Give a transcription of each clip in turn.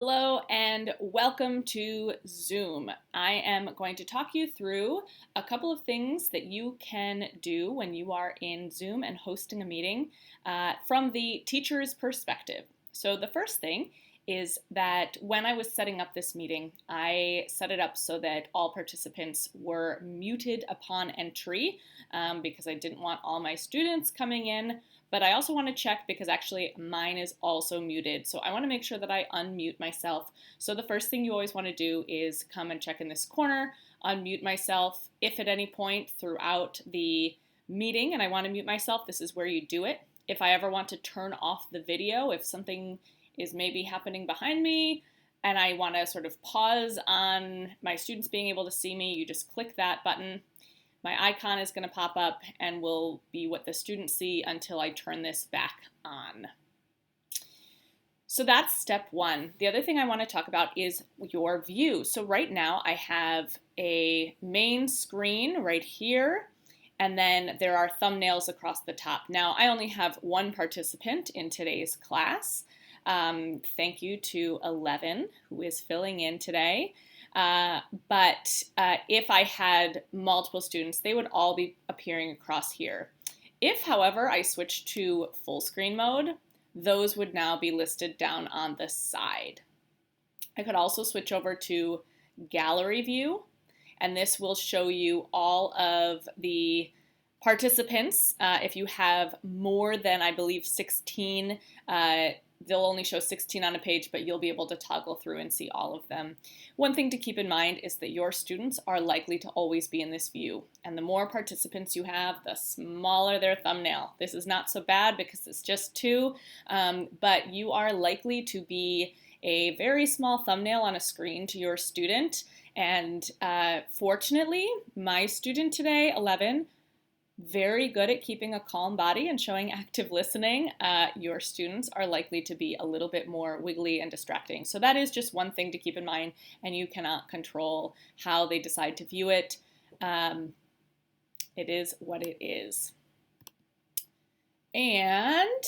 Hello and welcome to Zoom. I am going to talk you through a couple of things that you can do when you are in Zoom and hosting a meeting from the teacher's perspective. So the first thing is that when I was setting up this meeting, I set it up so that all participants were muted upon entry because I didn't want all my students coming in. But I also want to check because actually mine is also muted. So I want to make sure that I unmute myself. So the first thing you always want to do is come and check in this corner, unmute myself. If at any point throughout the meeting and I want to mute myself, this is where you do it. If I ever want to turn off the video, if something is maybe happening behind me and I want to sort of pause on my students being able to see me, you just click that button. My icon is going to pop up and will be what the students see until I turn this back on. So that's step one. The other thing I want to talk about is your view. So right now I have a main screen right here, and then there are thumbnails across the top. Now I only have one participant in today's class. Thank you to 11 who is filling in today. But if I had multiple students, they would all be appearing across here. If, however, I switch to full screen mode, those would now be listed down on the side. I could also switch over to gallery view, and this will show you all of the participants. If you have more than, I believe, 16, they'll only show 16 on a page, but you'll be able to toggle through and see all of them. One thing to keep in mind is that your students are likely to always be in this view. And the more participants you have, the smaller their thumbnail. This is not so bad because it's just two, but you are likely to be a very small thumbnail on a screen to your student. And fortunately, my student today, 11, very good at keeping a calm body and showing active listening. Your students are likely to be a little bit more wiggly and distracting. So that is just one thing to keep in mind, and you cannot control how they decide to view it. It is what it is. And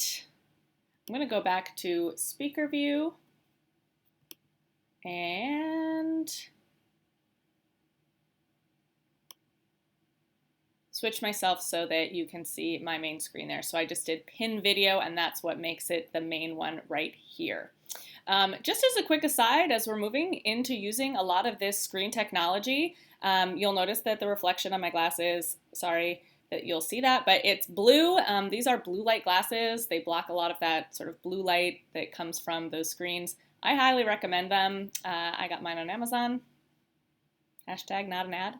I'm going to go back to speaker view and switch myself so that you can see my main screen there. So I just did pin video, and that's what makes it the main one right here. Just as a quick aside, as we're moving into using a lot of this screen technology, you'll notice that the reflection on my glasses, sorry that you'll see that, but it's blue. These are blue light glasses. They block a lot of that sort of blue light that comes from those screens. I highly recommend them. I got mine on Amazon. Hashtag not an ad.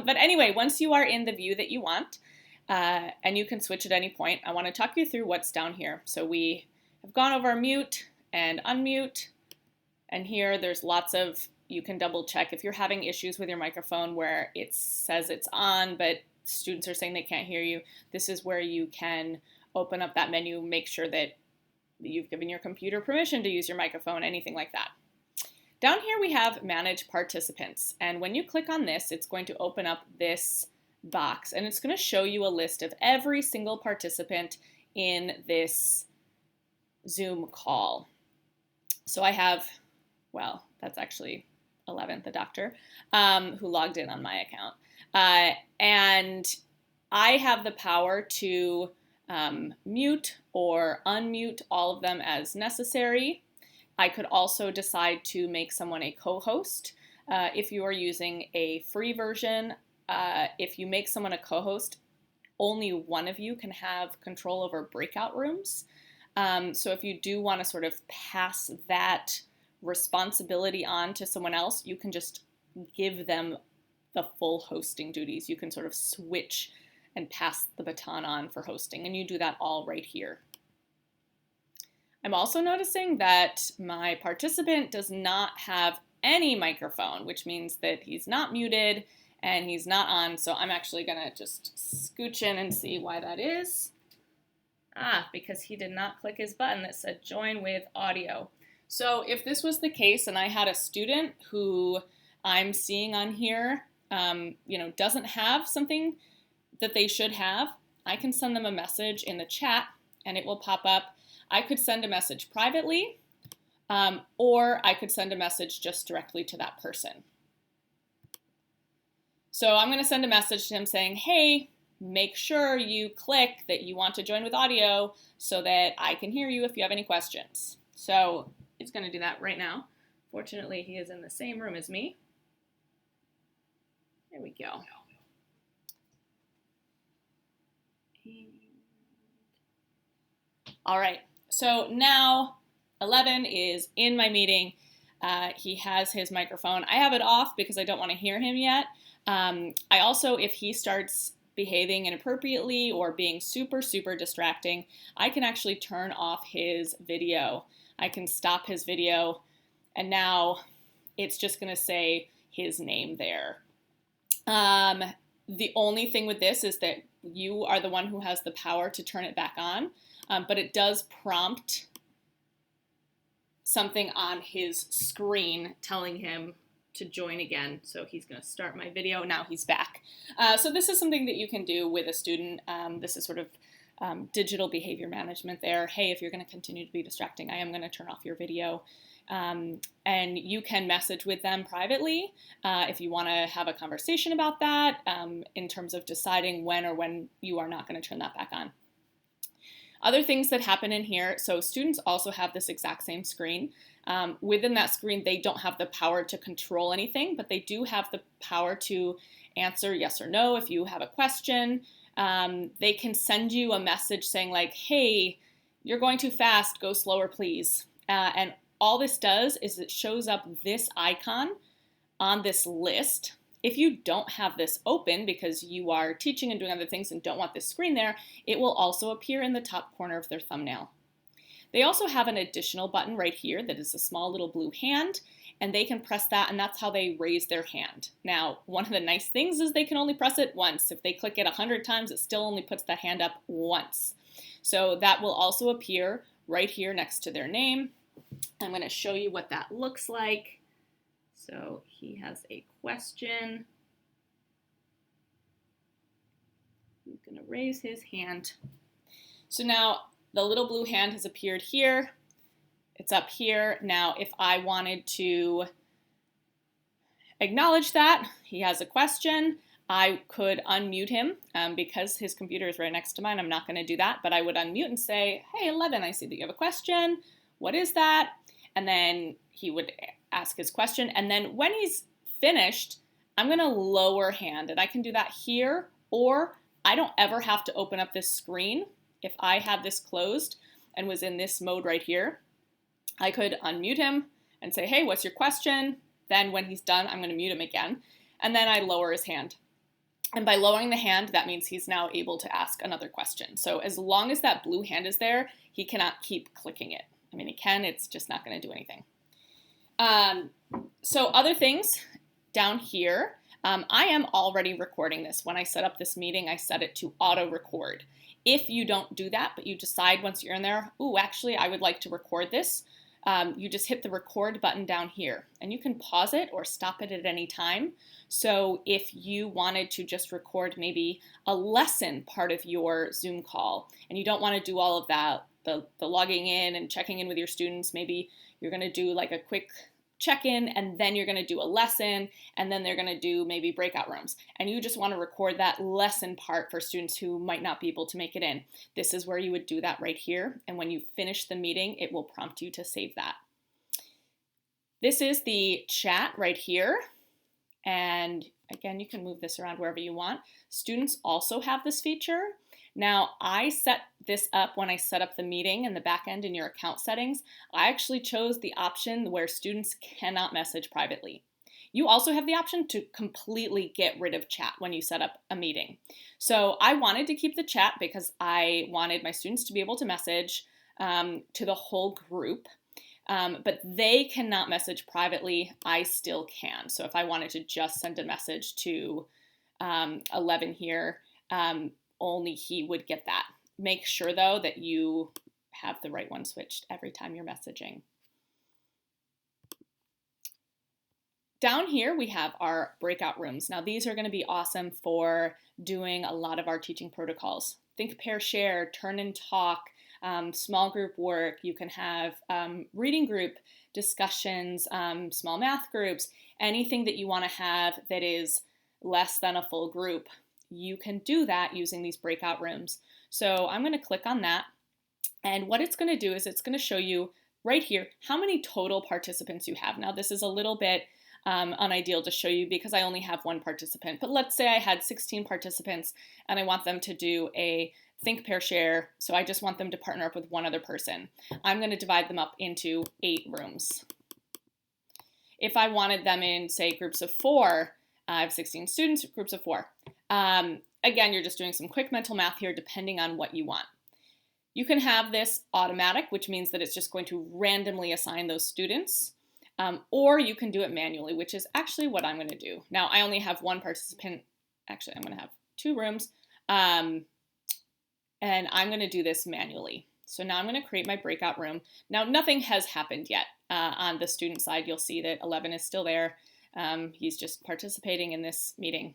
But anyway, once you are in the view that you want, and you can switch at any point, I want to talk you through what's down here. So we have gone over mute and unmute, and here there's lots of, you can double check if you're having issues with your microphone where it says it's on, but students are saying they can't hear you. This is where you can open up that menu, make sure that you've given your computer permission to use your microphone, anything like that. Down here we have Manage Participants, and when you click on this, it's going to open up this box, and it's going to show you a list of every single participant in this Zoom call. So I have, well, that's actually 11, the doctor, who logged in on my account. And I have the power to mute or unmute all of them as necessary. I could also decide to make someone a co-host. If you are using a free version, if you make someone a co-host, only one of you can have control over Breakout Rooms. So if you do want to sort of pass that responsibility on to someone else, you can just give them the full hosting duties. You can sort of switch and pass the baton on for hosting, and you do that all right here. I'm also noticing that my participant does not have any microphone, which means that he's not muted and he's not on. So I'm actually going to just scooch in and see why that is. Because he did not click his button that said join with audio. So if this was the case and I had a student who I'm seeing on here, doesn't have something that they should have, I can send them a message in the chat and it will pop up. I could send a message privately, or I could send a message just directly to that person. So I'm going to send a message to him saying, hey, make sure you click that you want to join with audio so that I can hear you if you have any questions. So he's going to do that right now. Fortunately, he is in the same room as me. There we go. All right, so now 11 is in my meeting. He has his microphone. I have it off because I don't want to hear him yet. I also, if he starts behaving inappropriately or being super distracting, I can actually turn off his video. I can stop his video, and now it's just going to say his name there. The only thing with this is that you are the one who has the power to turn it back on, but it does prompt something on his screen telling him to join again. So he's going to start my video. Now he's back. So this is something that you can do with a student. This is sort of digital behavior management there. Hey, if you're going to continue to be distracting, I am going to turn off your video. And you can message with them privately if you want to have a conversation about that in terms of deciding when you are not going to turn that back on. Other things that happen in here, so students also have this exact same screen. Within that screen, they don't have the power to control anything, but they do have the power to answer yes or no if you have a question. They can send you a message saying like, hey, you're going too fast, go slower, please. And all this does is it shows up this icon on this list. If you don't have this open because you are teaching and doing other things and don't want this screen there, it will also appear in the top corner of their thumbnail. They also have an additional button right here that is a small little blue hand, and they can press that, and that's how they raise their hand. Now, one of the nice things is they can only press it once. If they click it 100 times, it still only puts that hand up once. So that will also appear right here next to their name. I'm going to show you what that looks like. So he has a question. He's going to raise his hand. So now the little blue hand has appeared here. It's up here. Now, if I wanted to acknowledge that he has a question, I could unmute him because his computer is right next to mine. I'm not going to do that, but I would unmute and say, hey, 11, I see that you have a question. What is that? And then he would ask his question. And then when he's finished, I'm going to lower hand. And I can do that here, or I don't ever have to open up this screen. If I have this closed and was in this mode right here, I could unmute him and say, hey, what's your question? Then when he's done, I'm going to mute him again. And then I lower his hand. And by lowering the hand, that means he's now able to ask another question. So as long as that blue hand is there, he cannot keep clicking it. I mean, he can, it's just not going to do anything. So other things down here, I am already recording this. When I set up this meeting, I set it to auto record. If you don't do that, but you decide once you're in there, ooh, actually, I would like to record this, you just hit the record button down here, and you can pause it or stop it at any time. So if you wanted to just record maybe a lesson part of your Zoom call, and you don't want to do all of that, the logging in and checking in with your students, maybe you're going to do like a quick check-in, and then you're going to do a lesson, and then they're going to do maybe breakout rooms, and you just want to record that lesson part for students who might not be able to make it in. This is where you would do that right here, and when you finish the meeting, it will prompt you to save that. This is the chat right here, and again, you can move this around wherever you want. Students also have this feature. Now, I set this up when I set up the meeting in the back end in your account settings. I actually chose the option where students cannot message privately. You also have the option to completely get rid of chat when you set up a meeting. So I wanted to keep the chat because I wanted my students to be able to message to the whole group. But they cannot message privately. I still can. So if I wanted to just send a message to 11 here, only he would get that. Make sure, though, that you have the right one switched every time you're messaging. Down here, we have our breakout rooms. Now, these are going to be awesome for doing a lot of our teaching protocols. Think, pair, share, turn and talk, small group work, you can have reading group discussions, small math groups, anything that you want to have that is less than a full group. You can do that using these breakout rooms. So I'm going to click on that. And what it's going to do is it's going to show you right here how many total participants you have. Now, this is a little bit unideal to show you because I only have one participant. But let's say I had 16 participants and I want them to do a think, pair, share. So I just want them to partner up with one other person. I'm going to divide them up into 8 rooms. If I wanted them in, say, groups of 4, I have 16 students, groups of 4. Again, you're just doing some quick mental math here depending on what you want. You can have this automatic, which means that it's just going to randomly assign those students, or you can do it manually, which is actually what I'm going to do. Now, I only have one participant. Actually, I'm going to have 2 rooms, and I'm going to do this manually. So now I'm going to create my breakout room. Now, nothing has happened yet. On the student side, you'll see that 11 is still there. He's just participating in this meeting.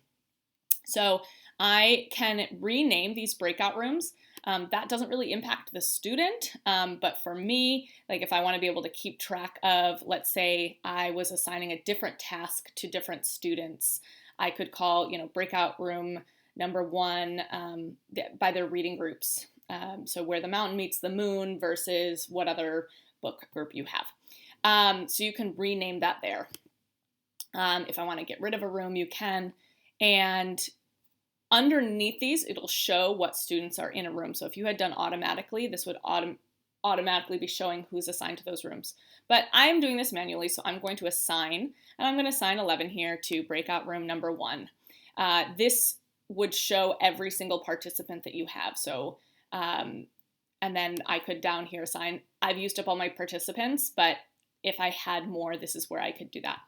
So I can rename these breakout rooms. That doesn't really impact the student, but for me, like if I want to be able to keep track of, let's say I was assigning a different task to different students, I could call, breakout room number 1 by their reading groups. So where the mountain meets the moon versus what other book group you have. So you can rename that there. If I want to get rid of a room, you can. And underneath these, it'll show what students are in a room. So if you had done automatically, this would automatically be showing who's assigned to those rooms. But I'm doing this manually, so I'm going to assign, and I'm going to assign 11 here to breakout room number 1. This would show every single participant that you have. So, and then I could down here assign, I've used up all my participants, but if I had more, this is where I could do that.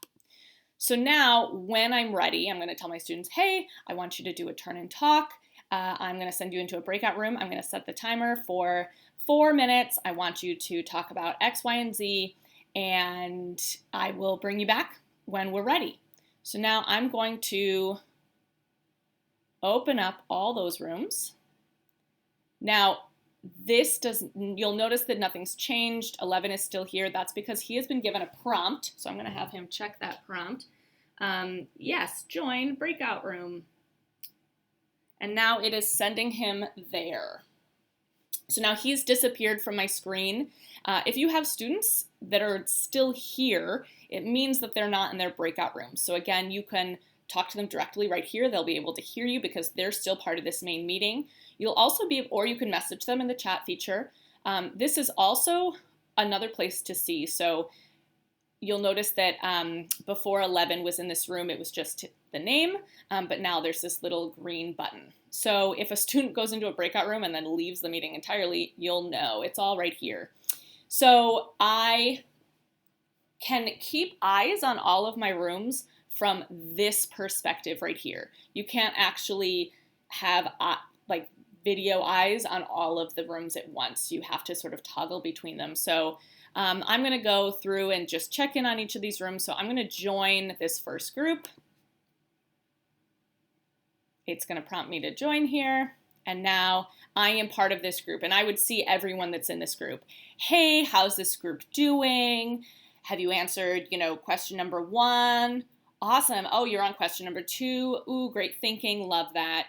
So now when I'm ready, I'm going to tell my students, hey, I want you to do a turn and talk. I'm going to send you into a breakout room. I'm going to set the timer for 4 minutes. I want you to talk about X, Y, and Z, and I will bring you back when we're ready. So now I'm going to open up all those rooms. Now, you'll notice that nothing's changed. 11 is still here. That's because he has been given a prompt. So I'm going to have him check that prompt. Yes, join breakout room. And now it is sending him there. So now he's disappeared from my screen. If you have students that are still here, it means that they're not in their breakout room. So again, you can talk to them directly right here. They'll be able to hear you because they're still part of this main meeting. You'll also or you can message them in the chat feature. This is also another place to see. So you'll notice that before 11 was in this room, it was just the name, but now there's this little green button. So if a student goes into a breakout room and then leaves the meeting entirely, you'll know. It's all right here. So I can keep eyes on all of my rooms from this perspective right here. You can't actually have video eyes on all of the rooms at once. You have to sort of toggle between them. So I'm going to go through and just check in on each of these rooms. So I'm going to join this first group. It's going to prompt me to join here. And now I am part of this group. And I would see everyone that's in this group. Hey, how's this group doing? Have you answered, question number 1? Awesome. Oh, you're on question number 2. Ooh, great thinking. Love that.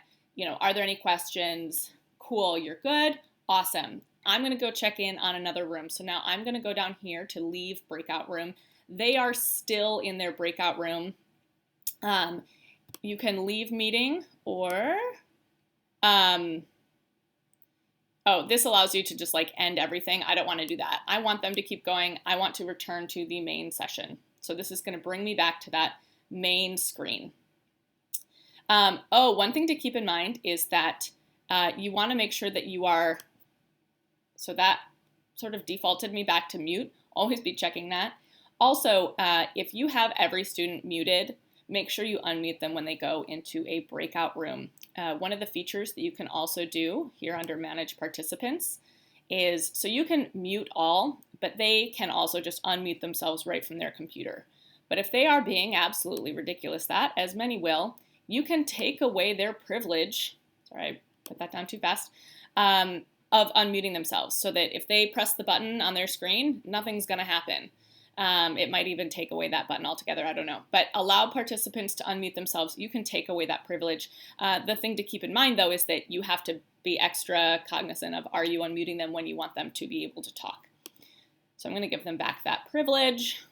Are there any questions? Cool, you're good. Awesome. I'm going to go check in on another room. So now I'm going to go down here to leave breakout room. They are still in their breakout room. You can leave meeting or, this allows you to just end everything. I don't want to do that. I want them to keep going. I want to return to the main session. So this is going to bring me back to that main screen. One thing to keep in mind is that you want to make sure that you are, so that sort of defaulted me back to mute. Always be checking that. Also, if you have every student muted, make sure you unmute them when they go into a breakout room. One of the features that you can also do here under Manage Participants is, so you can mute all, but they can also just unmute themselves right from their computer. But if they are being absolutely ridiculous, as many will, you can take away their privilege. Sorry, I put that down too fast. of unmuting themselves, so that if they press the button on their screen, nothing's going to happen. It might even take away that button altogether, I don't know. But allow participants to unmute themselves. You can take away that privilege. The thing to keep in mind, though, is that you have to be extra cognizant of, are you unmuting them when you want them to be able to talk? So I'm going to give them back that privilege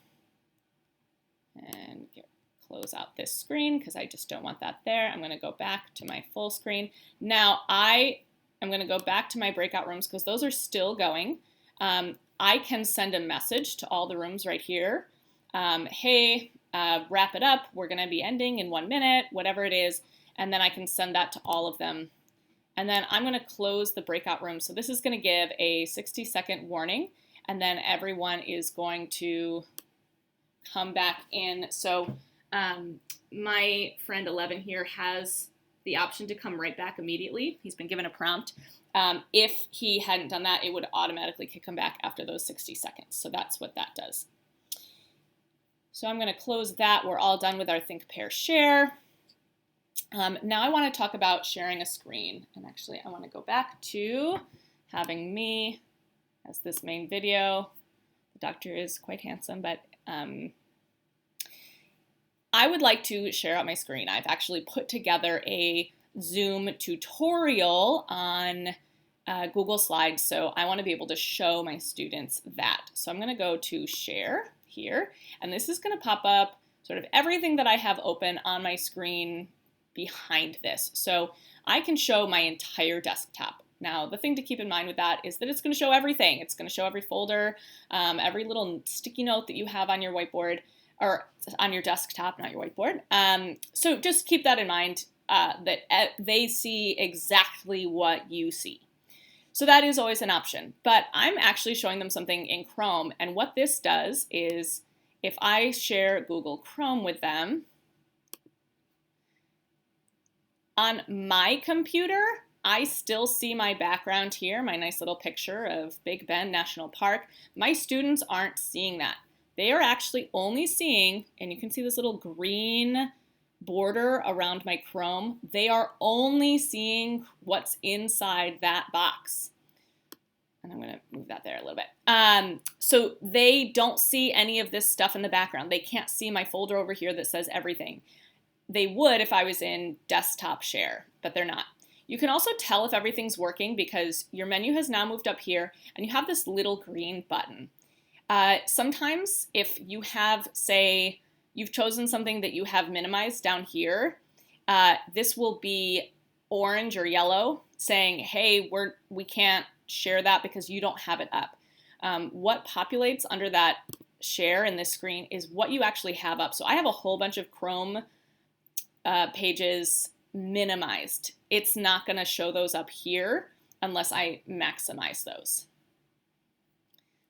and close out this screen because I just don't want that there. I'm going to go back to my full screen. Now I'm going to go back to my breakout rooms because those are still going. I can send a message to all the rooms right here. Hey, wrap it up. We're going to be ending in 1 minute, whatever it is. And then I can send that to all of them. And then I'm going to close the breakout room. So this is going to give a 60-second warning. And then everyone is going to come back in. So my friend 11 here has the option to come right back immediately. He's been given a prompt. If he hadn't done that, it would automatically kick him back after those 60 seconds. So that's what that does. So I'm going to close that. We're all done with our think, pair, share. Now I want to talk about sharing a screen. And actually, I want to go back to having me as this main video. The doctor is quite handsome, but I would like to share out my screen. I've actually put together a Zoom tutorial on Google Slides, so I want to be able to show my students that. So I'm going to go to share here, and this is going to pop up sort of everything that I have open on my screen behind this. So I can show my entire desktop. Now, the thing to keep in mind with that is that it's going to show everything. It's going to show every folder, every little sticky note that you have on your whiteboard, or on your desktop, not your whiteboard. So just keep that in mind, that they see exactly what you see. So that is always an option. But I'm actually showing them something in Chrome. And what this does is, if I share Google Chrome with them, on my computer, I still see my background here, my nice little picture of Big Bend National Park. My students aren't seeing that. They are actually only seeing, and you can see this little green border around my Chrome, they are only seeing what's inside that box. And I'm going to move that there a little bit. So they don't see any of this stuff in the background. They can't see my folder over here that says everything. They would if I was in desktop share, but they're not. You can also tell if everything's working because your menu has now moved up here and you have this little green button. Sometimes if you have, say, you've chosen something that you have minimized down here, this will be orange or yellow saying, hey, we can't share that because you don't have it up. What populates under that share in this screen is what you actually have up. So I have a whole bunch of Chrome pages minimized. It's not going to show those up here unless I maximize those.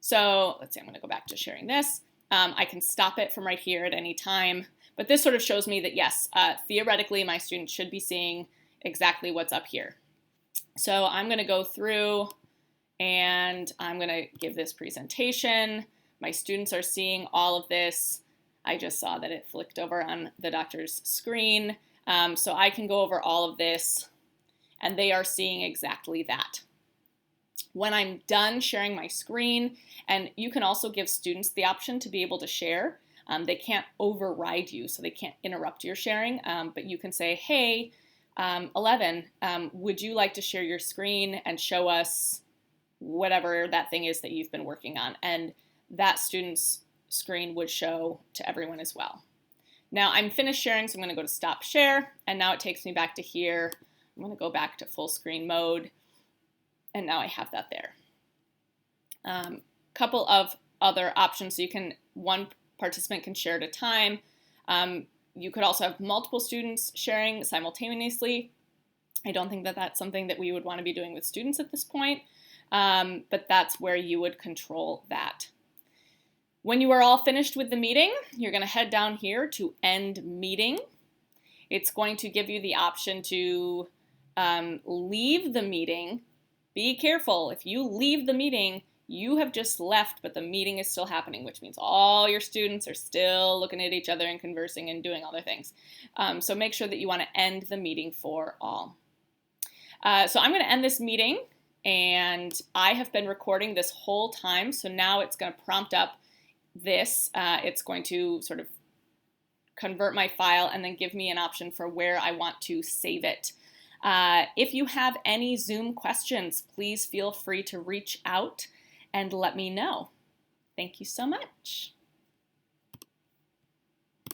So let's see, I'm going to go back to sharing this. I can stop it from right here at any time, but this sort of shows me that yes, theoretically my students should be seeing exactly what's up here. So I'm going to go through and I'm going to give this presentation. My students are seeing all of this. I just saw that it flicked over on the doctor's screen. So I can go over all of this and they are seeing exactly that. When I'm done sharing my screen, and you can also give students the option to be able to share. They can't override you, so they can't interrupt your sharing, but you can say, hey, 11, would you like to share your screen and show us whatever that thing is that you've been working on? And that student's screen would show to everyone as well. Now I'm finished sharing, so I'm going to go to stop share, and now it takes me back to here. I'm going to go back to full screen mode, and now I have that there. Couple of other options. So you can, one participant can share at a time. You could also have multiple students sharing simultaneously. I don't think that that's something that we would want to be doing with students at this point, but that's where you would control that. When you are all finished with the meeting, you're going to head down here to end meeting. It's going to give you the option to leave the meeting. Be careful. If you leave the meeting, you have just left, but the meeting is still happening, which means all your students are still looking at each other and conversing and doing other things. So make sure that you want to end the meeting for all. So I'm going to end this meeting, and I have been recording this whole time, so now it's going to prompt up this. It's going to sort of convert my file and then give me an option for where I want to save it. If you have any Zoom questions, please feel free to reach out and let me know. Thank you so much.